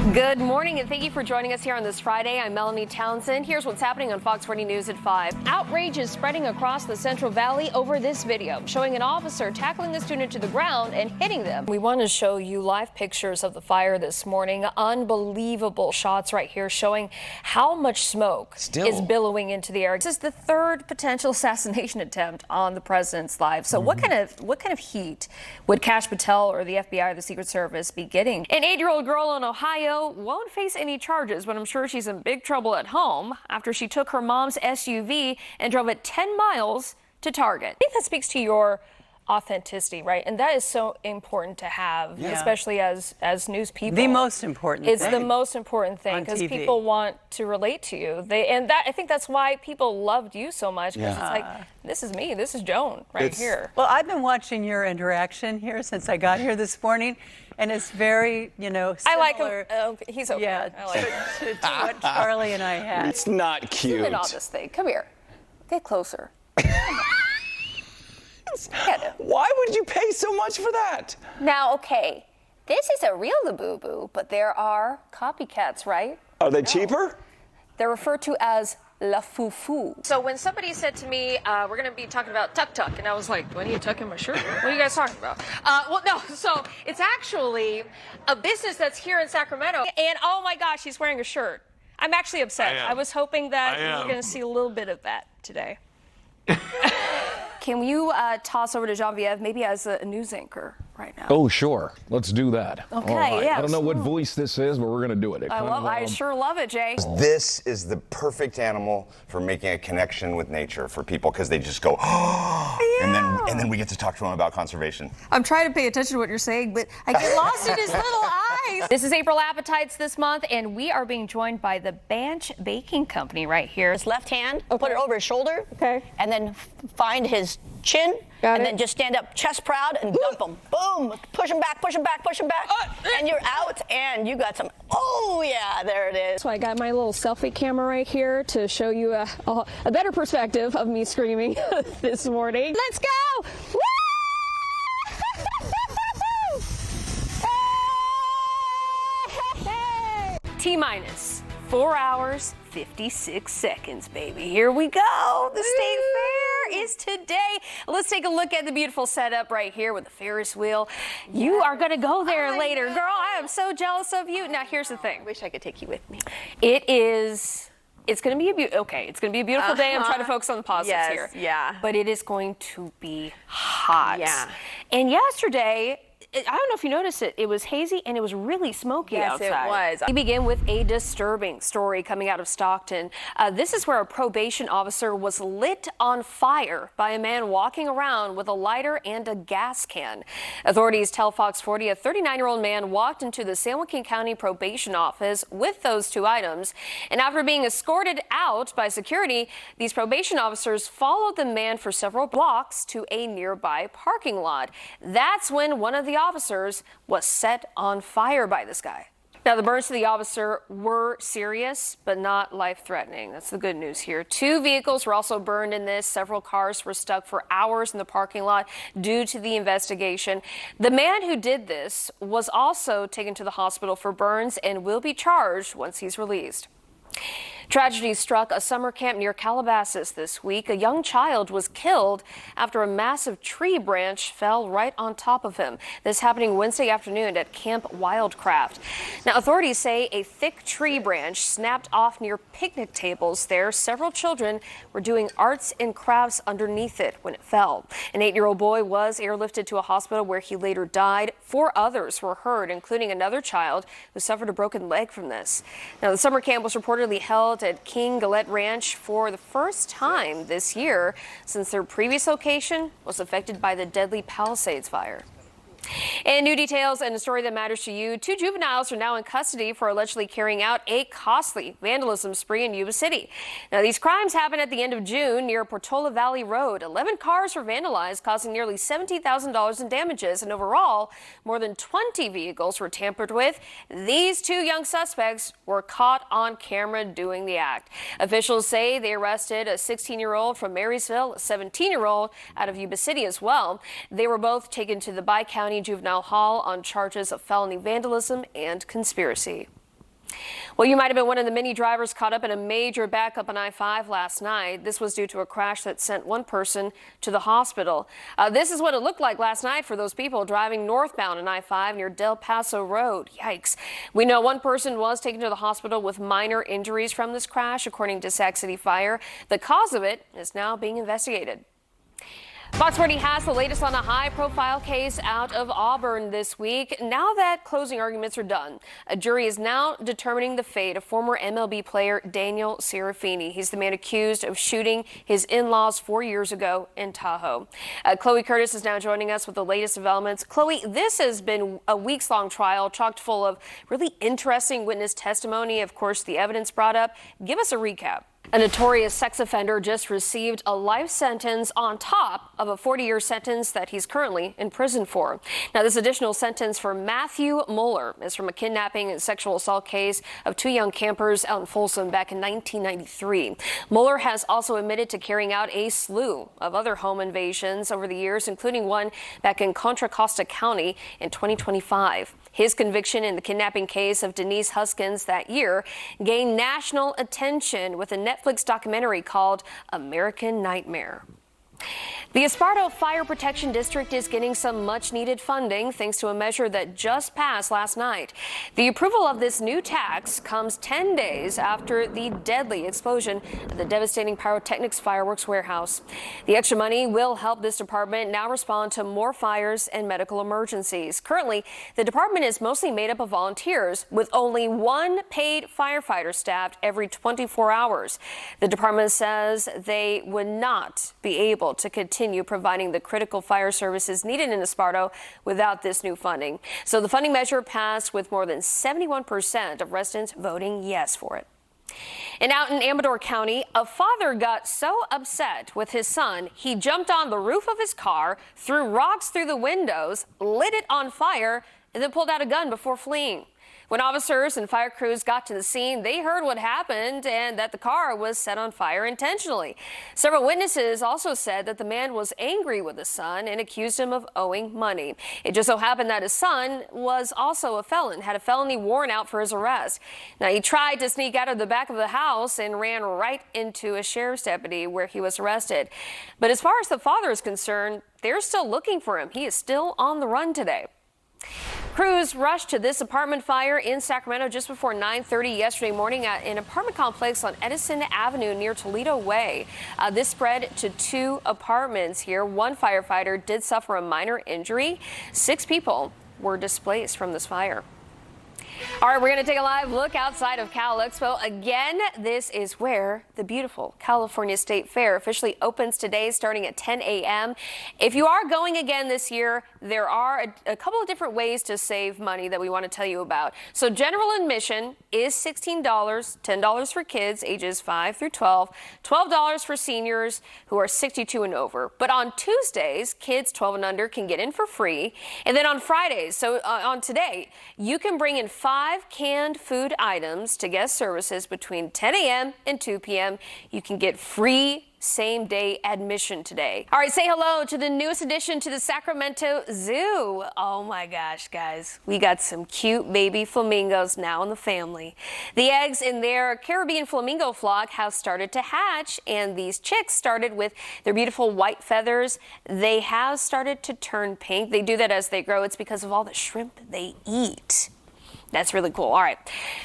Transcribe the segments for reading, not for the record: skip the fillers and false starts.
Good morning and thank you for joining us here on this Friday. I'm Melanie Townsend. Here's what's happening on Fox 40 News at 5. Outrage is spreading across the Central Valley over this video showing an officer tackling a student to the ground and hitting them. We want to show you live pictures of the fire this morning. Unbelievable shots right here showing how much smoke is billowing into the air. This is the third potential assassination attempt on the president's life. So what kind of heat would Kash Patel or the FBI or the Secret Service be getting? An 8-year-old girl in Ohio won't face any charges, but I'm sure she's in big trouble at home after she took her mom's SUV and drove it 10 miles to Target. I think that speaks to your authenticity, right? And that is so important to have, especially as news people. The most important It's thing. the most important thing because people want to relate to you. I think that's why people loved you so much, because it's like, this is me, this is Joan here. Well, I've been watching your interaction here since I got here this morning, and it's very, similar. I like him. He's okay. Yeah, I like him. to what Charlie and I had. It's not cute. Zoom in on this thing. Come here. Get closer. Why would you pay so much for that? Now, okay, this is a real Labubu, but there are copycats, right? Are they cheaper? They're referred to as La Fufu. So when somebody said to me, we're going to be talking about tuk-tuk, and I was like, when are you tucking my shirt? What are you guys talking about? Well, no, so it's actually a business that's here in Sacramento, and oh my gosh, he's wearing a shirt. I'm actually upset. I was hoping that we were going to see a little bit of that today. Can you toss over to Genevieve, maybe as a news anchor right now? Oh, sure. Let's do that. Okay, all right. yeah. I don't know what voice this is, but we're going to do it. I sure love it, Jay. This is the perfect animal for making a connection with nature for people, because they just go, oh, and then we get to talk to them about conservation. I'm trying to pay attention to what you're saying, but I get lost in his little eyes. This is April Appetites this month, and we are being joined by the Banch Baking Company right here. His left hand, put it over his shoulder, and then find his chin, then just stand up chest proud and dump him. Boom! Push him back, push him back, push him back. And you're out, and you got some, oh yeah, there it is. So I got my little selfie camera right here to show you a better perspective of me screaming this morning. Let's go! Woo! T-minus 4 hours, 56 seconds, baby. Here we go. The State Fair is today. Let's take a look at the beautiful setup right here with the Ferris wheel. You are going to go there later. Girl, I am so jealous of you. Now, here's the thing. Wish I could take you with me. It's going to be it's going to be a beautiful day. I'm trying to focus on the positives here. Yeah. But it is going to be hot. Yeah. And yesterday, I don't know if you noticed it, it was hazy and it was really smoky outside. Yes, it was. We begin with a disturbing story coming out of Stockton. This is where a probation officer was lit on fire by a man walking around with a lighter and a gas can. Authorities tell Fox 40 a 39-year-old man walked into the San Joaquin County probation office with those two items. And after being escorted out by security, these probation officers followed the man for several blocks to a nearby parking lot. That's when one of the officers was set on fire by this guy. Now, the burns to the officer were serious, but not life-threatening. That's the good news here. 2 vehicles were also burned in this. Several cars were stuck for hours in the parking lot due to the investigation. The man who did this was also taken to the hospital for burns and will be charged once he's released. Tragedy struck a summer camp near Calabasas this week. A young child was killed after a massive tree branch fell right on top of him. This happening Wednesday afternoon at Camp Wildcraft. Now, authorities say a thick tree branch snapped off near picnic tables there. Several children were doing arts and crafts underneath it when it fell. An 8-year-old boy was airlifted to a hospital where he later died. 4 others were hurt, including another child who suffered a broken leg from this. Now, the summer camp was reportedly held at King Galette Ranch for the first time this year since their previous location was affected by the deadly Palisades fire. And new details and a story that matters to you. 2 juveniles are now in custody for allegedly carrying out a costly vandalism spree in Yuba City. Now, these crimes happened at the end of June near Portola Valley Road. 11 cars were vandalized, causing nearly $70,000 in damages, and overall, more than 20 vehicles were tampered with. These 2 young suspects were caught on camera doing the act. Officials say they arrested a 16-year-old from Marysville, a 17-year-old out of Yuba City as well. They were both taken to the Bi-County Juvenile Hall on charges of felony vandalism and conspiracy. Well, you might have been one of the many drivers caught up in a major backup on I-5 last night. This was due to a crash that sent one person to the hospital. This is what it looked like last night for those people driving northbound on I-5 near Del Paso Road. Yikes. We know one person was taken to the hospital with minor injuries from this crash, according to Sac City Fire. The cause of it is now being investigated. Fox 40 has the latest on a high-profile case out of Auburn this week. Now that closing arguments are done, a jury is now determining the fate of former MLB player Daniel Serafini. He's the man accused of shooting his in-laws 4 years ago in Tahoe. Chloe Curtis is now joining us with the latest developments. Chloe, this has been a weeks-long trial chock full of really interesting witness testimony. Of course, the evidence brought up. Give us a recap. A notorious sex offender just received a life sentence on top of a 40-year sentence that he's currently in prison for. Now, this additional sentence for Matthew Mueller is from a kidnapping and sexual assault case of two young campers out in Folsom back in 1993. Mueller has also admitted to carrying out a slew of other home invasions over the years, including one back in Contra Costa County in 2025. His conviction in the kidnapping case of Denise Huskins that year gained national attention with a Netflix documentary called American Nightmare. The Esparto Fire Protection District is getting some much-needed funding thanks to a measure that just passed last night. The approval of this new tax comes 10 days after the deadly explosion at the devastating pyrotechnics fireworks warehouse. The extra money will help this department now respond to more fires and medical emergencies. Currently, the department is mostly made up of volunteers, with only one paid firefighter staffed every 24 hours. The department says they would not be able to continue providing the critical fire services needed in Esparto without this new funding. So the funding measure passed with more than 71% of residents voting yes for it. And out in Amador County, a father got so upset with his son, he jumped on the roof of his car, threw rocks through the windows, lit it on fire, and then pulled out a gun before fleeing. When officers and fire crews got to the scene, they heard what happened and that the car was set on fire intentionally. Several witnesses also said that the man was angry with his son and accused him of owing money. It just so happened that his son was also a felon, had a felony warrant out for his arrest. Now, he tried to sneak out of the back of the house and ran right into a sheriff's deputy where he was arrested. But as far as the father is concerned, they're still looking for him. He is still on the run today. Crews rushed to this apartment fire in Sacramento just before 9:30 yesterday morning at an apartment complex on Edison Avenue near Toledo Way. This spread to two apartments here. One firefighter did suffer a minor injury. 6 people were displaced from this fire. All right, we're going to take a live look outside of Cal Expo. Again, this is where the beautiful California State Fair officially opens today, starting at 10 a.m. If you are going again this year, there are a couple of different ways to save money that we want to tell you about. So general admission is $16, $10 for kids ages 5 through 12, $12 for seniors who are 62 and over. But on Tuesdays, kids 12 and under can get in for free. And then on Fridays, so on today, you can bring in 5 canned food items to guest services between 10 a.m. and 2 p.m. You can get free same-day admission today. All right, say hello to the newest addition to the Sacramento Zoo. Oh my gosh, guys, we got some cute baby flamingos now in the family. The eggs in their Caribbean flamingo flock have started to hatch, and these chicks started with their beautiful white feathers. They have started to turn pink. They do that as they grow. It's because of all the shrimp they eat. That's really cool. All right.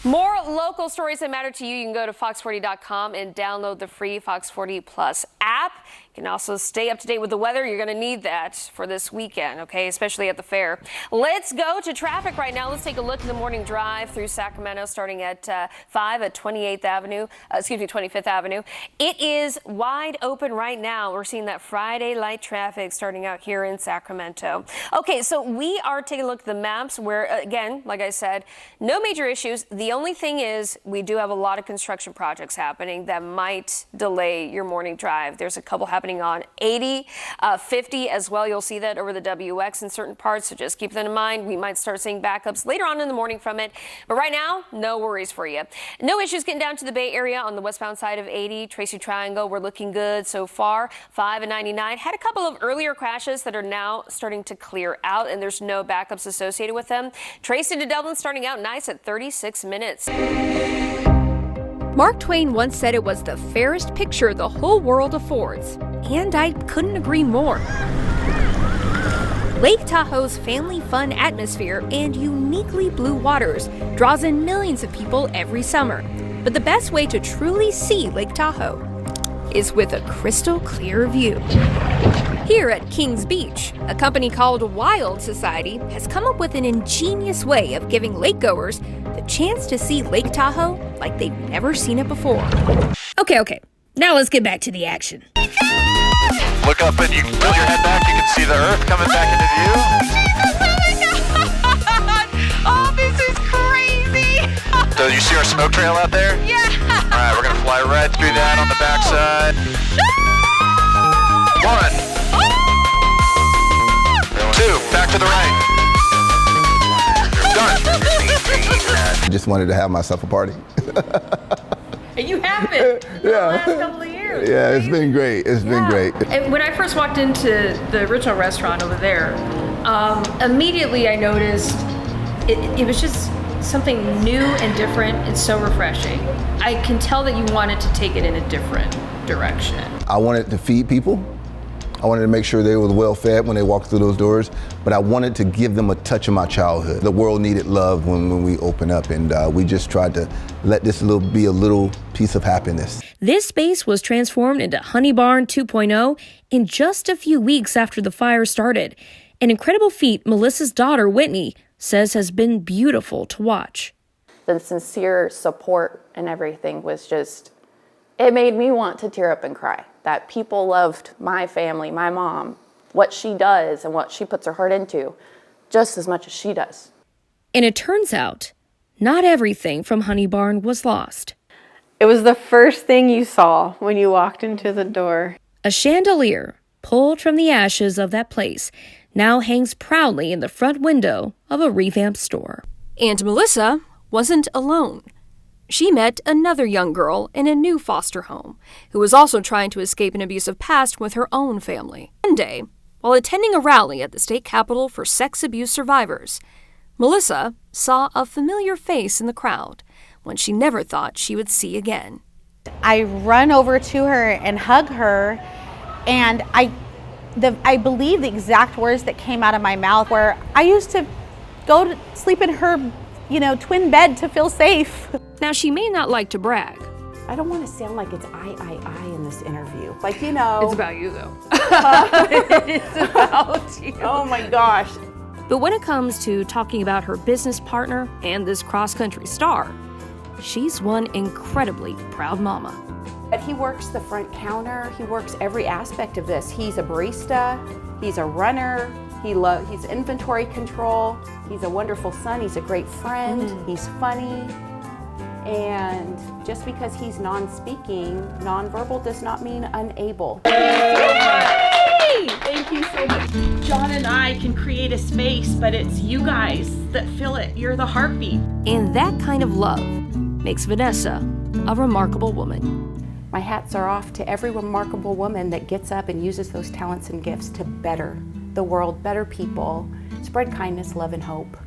More local stories that matter to you. You can go to fox40.com and download the free Fox 40 Plus app. You can also stay up to date with the weather. You're going to need that for this weekend, okay, especially at the fair. Let's go to traffic right now. Let's take a look at the morning drive through Sacramento, starting at 5 at 25th Avenue. It is wide open right now. We're seeing that Friday light traffic starting out here in Sacramento. Okay, so we are taking a look at the maps where, again, like I said, no major issues. The only thing is we do have a lot of construction projects happening that might delay your morning drive. There's a couple happening happening on 80, 50 as well. You'll see that over the WX in certain parts, so just keep that in mind. We might start seeing backups later on in the morning from it, but right now, no worries for you. No issues getting down to the Bay Area on the westbound side of 80. Tracy Triangle, we're looking good so far. 5 and 99 had a couple of earlier crashes that are now starting to clear out, and there's no backups associated with them. Tracy to Dublin starting out nice at 36 minutes. Mark Twain once said it was the fairest picture the whole world affords, and I couldn't agree more. Lake Tahoe's family fun atmosphere and uniquely blue waters draws in millions of people every summer. But the best way to truly see Lake Tahoe is with a crystal clear view. Here at Kings Beach, a company called Wild Society has come up with an ingenious way of giving lakegoers the chance to see Lake Tahoe like they've never seen it before. Okay, now let's get back to the action. Look up and you can tilt your head back, you can see the earth coming back into view. Oh, this is crazy! So you see our smoke trail out there? Yeah! Alright, we're gonna fly right through that on the backside. 1. 2, back to the right. Done. I just wanted to have myself a party. And you have been the last couple of years. Yeah, it's been great. It's been great. And when I first walked into the original restaurant over there, immediately I noticed it was just something new and different and so refreshing. I can tell that you wanted to take it in a different direction. I wanted to feed people. I wanted to make sure they were well fed when they walked through those doors, but I wanted to give them a touch of my childhood. The world needed love when we open up, and we just tried to let this be a little piece of happiness. This space was transformed into Honey Barn 2.0 in just a few weeks after the fire started. An incredible feat Melissa's daughter, Whitney, says has been beautiful to watch. The sincere support and everything was just, it made me want to tear up and cry. That people loved my family, my mom, what she does and what she puts her heart into, just as much as she does. And it turns out, not everything from Honey Barn was lost. It was the first thing you saw when you walked into the door. A chandelier, pulled from the ashes of that place, now hangs proudly in the front window of a revamped store. And Melissa wasn't alone. She met another young girl in a new foster home who was also trying to escape an abusive past with her own family. One day, while attending a rally at the state capitol for sex abuse survivors, Melissa saw a familiar face in the crowd, one she never thought she would see again. I run over to her and hug her, and I believe the exact words that came out of my mouth were, I used to go to sleep in her, twin bed to feel safe. Now, she may not like to brag. I don't want to sound like it's I in this interview. It's about you, though. It's about you. Oh my gosh. But when it comes to talking about her business partner and this cross-country star, she's one incredibly proud mama. But he works the front counter. He works every aspect of this. He's a barista. He's a runner. He's inventory control. He's a wonderful son. He's a great friend. He's funny. And just because he's non-speaking, non-verbal does not mean unable. Thank you so much. John and I can create a space, but it's you guys that fill it. You're the heartbeat. And that kind of love makes Vanessa a remarkable woman. My hats are off to every remarkable woman that gets up and uses those talents and gifts to better the world, better people, spread kindness, love, and hope.